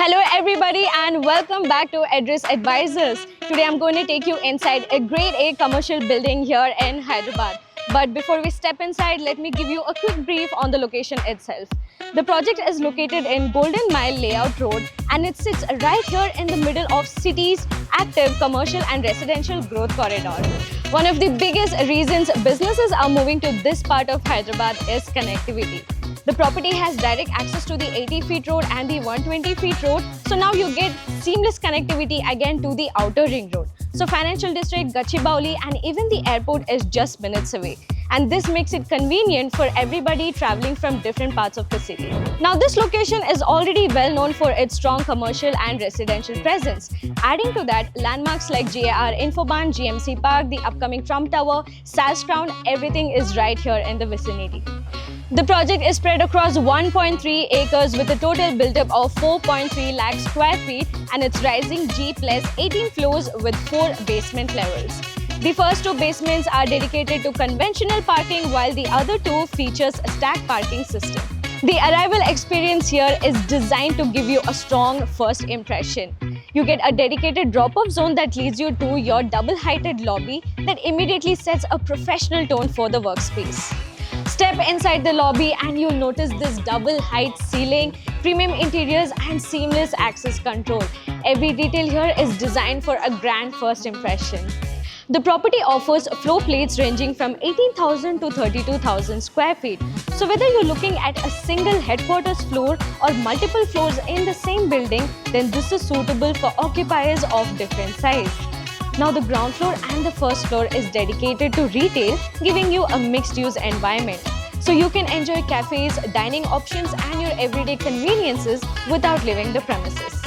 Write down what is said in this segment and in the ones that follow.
Hello everybody and welcome back to Address Advisors. Today I'm going to take you inside a grade A commercial building here in Hyderabad. But before we step inside, let me give you a quick brief on the location itself. The project is located in Golden Mile Layout Road and it sits right here in the middle of city's active commercial and residential growth corridor. One of the biggest reasons businesses are moving to this part of Hyderabad is connectivity. The property has direct access to the 80 feet road and the 120 feet road. So now you get seamless connectivity again to the outer ring road. So Financial District, Gachibowli and even the airport is just minutes away. And this makes it convenient for everybody traveling from different parts of the city. Now this location is already well known for its strong commercial and residential presence. Adding to that, landmarks like GIR Infoban, GMC Park, the upcoming Trump Tower, SAS Crown, everything is right here in the vicinity. The project is spread across 1.3 acres with a total built-up of 4.3 lakh square feet and it's rising G plus 18 floors with 4 basement levels. The first 2 basements are dedicated to conventional parking while the other 2 features a stacked parking system. The arrival experience here is designed to give you a strong first impression. You get a dedicated drop-off zone that leads you to your double-heighted lobby that immediately sets a professional tone for the workspace. Step inside the lobby and you'll notice this double height ceiling, premium interiors and seamless access control. Every detail here is designed for a grand first impression. The property offers floor plates ranging from 18,000 to 32,000 square feet. So whether you're looking at a single headquarters floor or multiple floors in the same building, then this is suitable for occupiers of different size. Now the ground floor and the first floor is dedicated to retail, giving you a mixed-use environment. So you can enjoy cafes, dining options and your everyday conveniences without leaving the premises.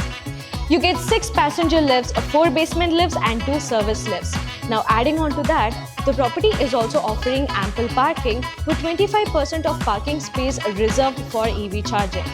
You get 6 passenger lifts, 4 basement lifts and 2 service lifts. Now adding on to that, the property is also offering ample parking with 25% of parking space reserved for EV charging.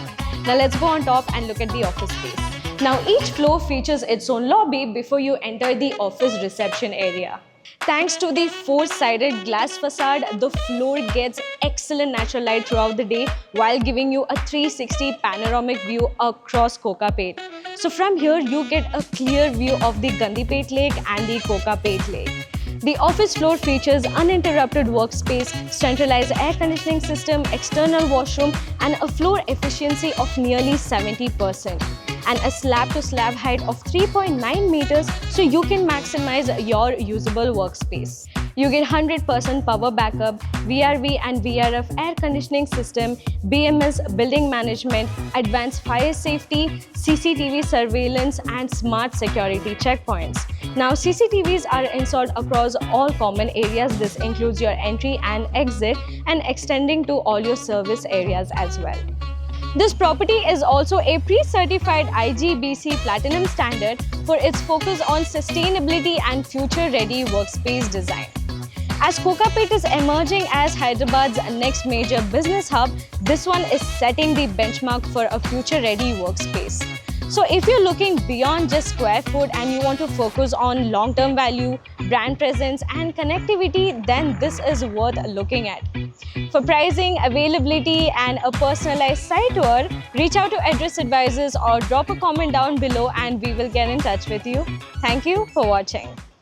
Now let's go on top and look at the office space. Now each floor features its own lobby before you enter the office reception area. Thanks to the 4-sided glass facade, the floor gets excellent natural light throughout the day while giving you a 360 panoramic view across Kokapet. So from here you get a clear view of the Gandhipet Lake and the Kokapet Lake. The office floor features uninterrupted workspace, centralized air conditioning system, external washroom and a floor efficiency of nearly 70%. And a slab-to-slab height of 3.9 meters so you can maximize your usable workspace. You get 100% power backup, VRV and VRF air conditioning system, BMS building management, advanced fire safety, CCTV surveillance and smart security checkpoints. Now CCTVs are installed across all common areas. This includes your entry and exit and extending to all your service areas as well. This property is also a pre-certified IGBC Platinum standard for its focus on sustainability and future-ready workspace design. As Kokapet is emerging as Hyderabad's next major business hub, this one is setting the benchmark for a future-ready workspace. So if you're looking beyond just square foot and you want to focus on long-term value, brand presence and connectivity, then this is worth looking at. For pricing, availability and a personalized site tour, reach out to Address Advisors or drop a comment down below and we will get in touch with you. Thank you for watching.